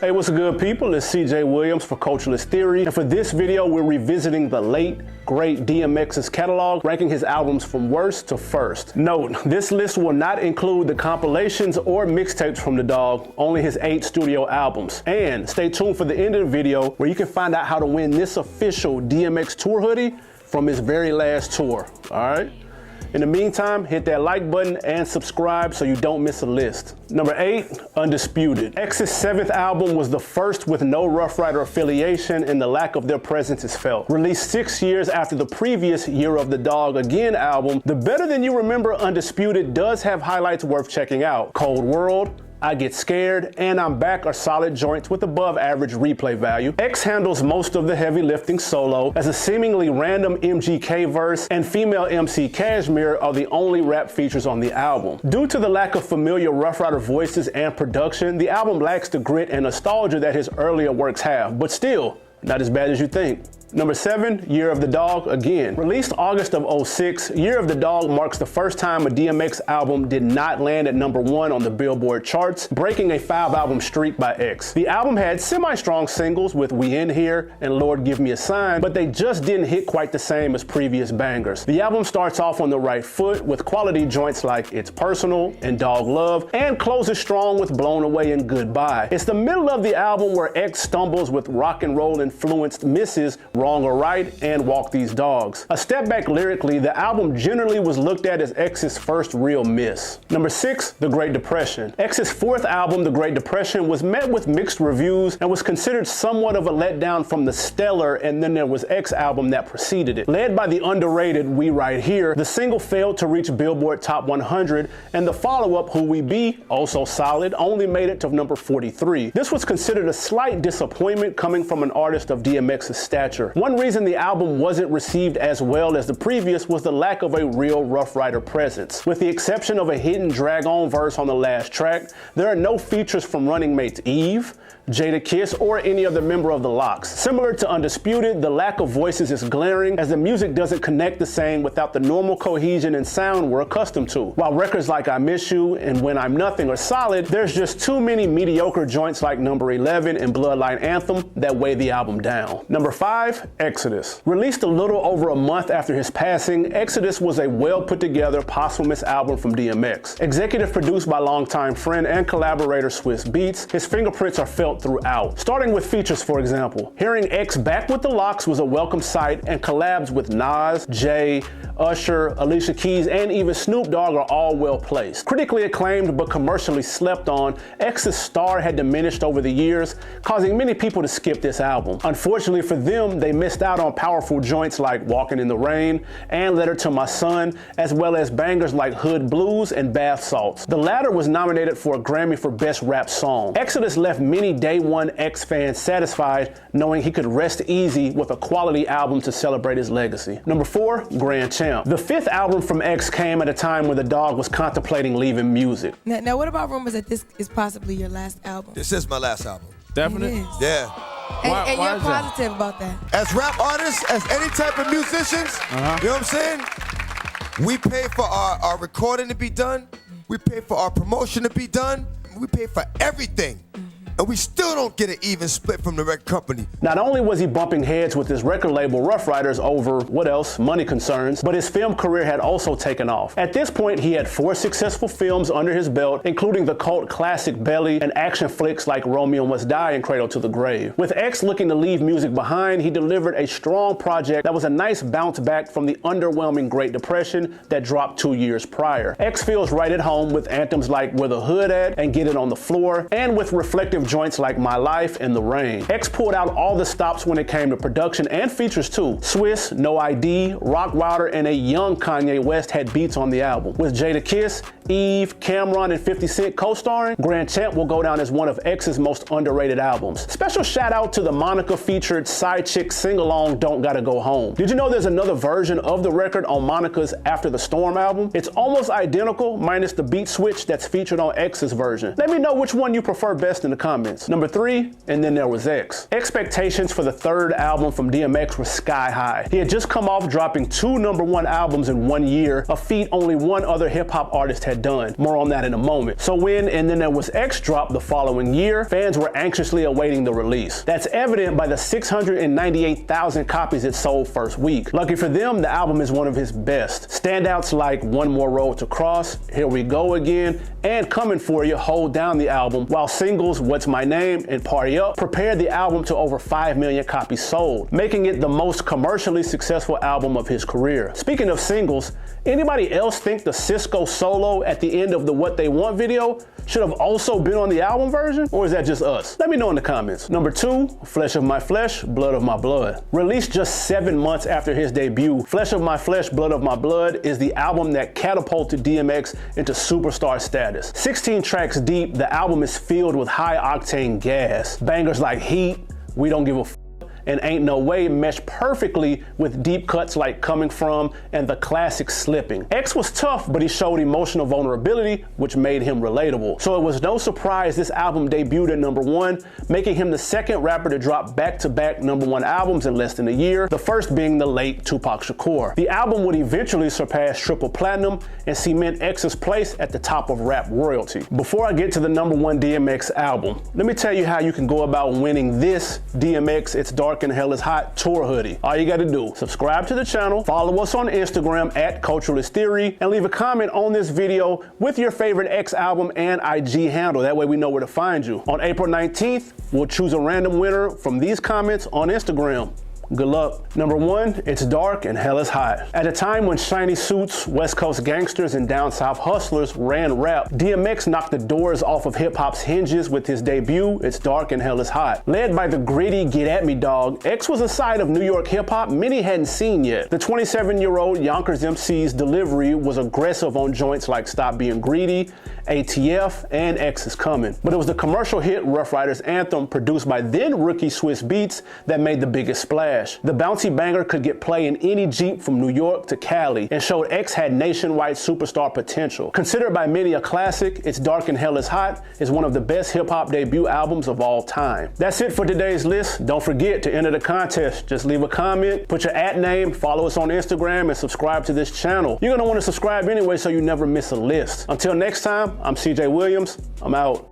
Hey, what's good, people? It's CJ Williams for Culturalist Theory, and for this video, we're revisiting the late, great DMX's catalog, ranking his albums from worst to first. Note, this list will not include the compilations or mixtapes from the dog, only his 8 studio albums. And stay tuned for the end of the video, where you can find out how to win this official DMX tour hoodie from his very last tour, all right? In the meantime, hit that like button and subscribe so you don't miss a list. Number 8, Undisputed. X's 7th album was the first with no Rough Rider affiliation, and the lack of their presence is felt. Released 6 years after the previous Year of the Dog Again album, the Better Than You Remember Undisputed does have highlights worth checking out. Cold World, I Get Scared, and I'm Back are solid joints with above average replay value. X handles most of the heavy lifting solo, as a seemingly random MGK verse and female MC Cashmere are the only rap features on the album. Due to the lack of familiar Rough Rider voices and production, the album lacks the grit and nostalgia that his earlier works have, but still, not as bad as you think. Number 7, Year of the Dog Again. Released August of '06, Year of the Dog marks the first time a DMX album did not land at number 1 on the Billboard charts, breaking a 5-album streak by X. The album had semi-strong singles with We In Here and Lord Give Me a Sign, but they just didn't hit quite the same as previous bangers. The album starts off on the right foot with quality joints like It's Personal and Dog Love, and closes strong with Blown Away and Goodbye. It's the middle of the album where X stumbles with rock and roll influenced misses Wrong or Right and Walk These Dogs. A step back lyrically, the album generally was looked at as X's first real miss. Number 6, The Great Depression. X's 4th album, The Great Depression, was met with mixed reviews and was considered somewhat of a letdown from the stellar And Then There Was X album that preceded it. Led by the underrated We Right Here, the single failed to reach Billboard Top 100, and the follow-up, Who We Be, also solid, only made it to number 43. This was considered a slight disappointment coming from an artist of DMX's stature. One reason the album wasn't received as well as the previous was the lack of a real Rough Rider presence. With the exception of a hidden drag-on verse on the last track, there are no features from running mates Eve, Jadakiss, or any other member of the Lox. Similar to Undisputed, the lack of voices is glaring, as the music doesn't connect the same without the normal cohesion and sound we're accustomed to. While records like I Miss You and When I'm Nothing are solid, there's just too many mediocre joints like Number 11 and Bloodline Anthem that weigh the album down. Number 5, Exodus. Released a little over a month after his passing, Exodus was a well put together posthumous album from DMX. Executive produced by longtime friend and collaborator Swiss Beats, his fingerprints are felt throughout. Starting with features, for example. Hearing X back with the Lox was a welcome sight, and collabs with Nas, Jay, Usher, Alicia Keys, and even Snoop Dogg are all well placed. Critically acclaimed but commercially slept on, X's star had diminished over the years, causing many people to skip this album. Unfortunately for them, they missed out on powerful joints like Walking in the Rain and Letter to My Son, as well as bangers like Hood Blues and Bath Salts. The latter was nominated for a Grammy for Best Rap Song. Exodus left many Day One X fans satisfied, knowing he could rest easy with a quality album to celebrate his legacy. Number 4, Grand Champ. The 5th album from X came at a time when the dog was contemplating leaving music. Now what about rumors that this is possibly your last album? This is my last album. Definitely? Yeah. And you're positive about that? As rap artists, as any type of musicians, you know what I'm saying? We pay for our recording to be done. We pay for our promotion to be done. We pay for everything. And we still don't get an even split from the record company. Not only was he bumping heads with his record label Rough Riders over, what else, money concerns, but his film career had also taken off. At this point, he had 4 successful films under his belt, including the cult classic Belly and action flicks like Romeo Must Die and Cradle to the Grave. With X looking to leave music behind, he delivered a strong project that was a nice bounce back from the underwhelming Great Depression that dropped 2 years prior. X feels right at home with anthems like Where the Hood At and Get It on the Floor, and with reflective joints like My Life and The Rain. X pulled out all the stops when it came to production and features too. Swiss, No ID, Rock Wilder, and a young Kanye West had beats on the album. With Jadakiss, Eve, Cameron, and 50 Cent co-starring, Grand Champ will go down as one of X's most underrated albums. Special shout out to the Monica featured side chick sing-along Don't Gotta Go Home. Did you know there's another version of the record on Monica's After the Storm album? It's almost identical minus the beat switch that's featured on X's version. Let me know which one you prefer best in the comments. Number 3, And Then There Was X. Expectations for the 3rd album from DMX were sky high. He had just come off dropping 2 #1 albums in 1 year, a feat only one other hip-hop artist had had done. More on that in a moment. So when And Then There Was X dropped the following year, fans were anxiously awaiting the release. That's evident by the 698,000 copies it sold first week. Lucky for them, the album is one of his best. Standouts like One More Road to Cross, Here We Go Again, and Coming For You hold down the album, while singles What's My Name and Party Up prepared the album to over 5 million copies sold, making it the most commercially successful album of his career. Speaking of singles, anybody else think the Cisco solo at the end of the What They Want video should have also been on the album version? Or is that just us? Let me know in the comments. Number 2, Flesh of My Flesh, Blood of My Blood. Released just 7 months after his debut, Flesh of My Flesh, Blood of My Blood is the album that catapulted DMX into superstar status. 16 tracks deep, the album is filled with high-octane gas. Bangers like Heat, We Don't Give a F***, and Ain't No Way mesh perfectly with deep cuts like Coming From and the classic Slipping. X was tough, but he showed emotional vulnerability, which made him relatable. So it was no surprise this album debuted at number 1, making him the second rapper to drop back-to-back number 1 albums in less than a year, the first being the late Tupac Shakur. The album would eventually surpass triple platinum and cement X's place at the top of rap royalty. Before I get to the number 1 DMX album, let me tell you how you can go about winning this DMX It's Dark and Hell is Hot tour hoodie. All you gotta do, subscribe to the channel, follow us on Instagram at Culturalist Theory, and leave a comment on this video with your favorite X album and IG handle. That way we know where to find you. On April 19th, we'll choose a random winner from these comments on Instagram. Good luck. Number 1, It's Dark and Hell is Hot. At a time when shiny suits, West Coast gangsters, and down south hustlers ran rap, DMX knocked the doors off of hip-hop's hinges with his debut, It's Dark and Hell is Hot. Led by the gritty Get At Me dog, X was a side of New York hip-hop many hadn't seen yet. The 27-year-old Yonkers MC's delivery was aggressive on joints like Stop Being Greedy, ATF, and X is Coming. But it was the commercial hit Rough Riders Anthem, produced by then rookie Swiss Beats, that made the biggest splash. The bouncy banger could get play in any Jeep from New York to Cali and showed X had nationwide superstar potential. Considered by many a classic, It's Dark and Hell is Hot is one of the best hip-hop debut albums of all time. That's it for today's list. Don't forget to enter the contest. Just leave a comment, put your @name, follow us on Instagram, and subscribe to this channel. You're gonna want to subscribe anyway so you never miss a list. Until next time, I'm CJ Williams. I'm out.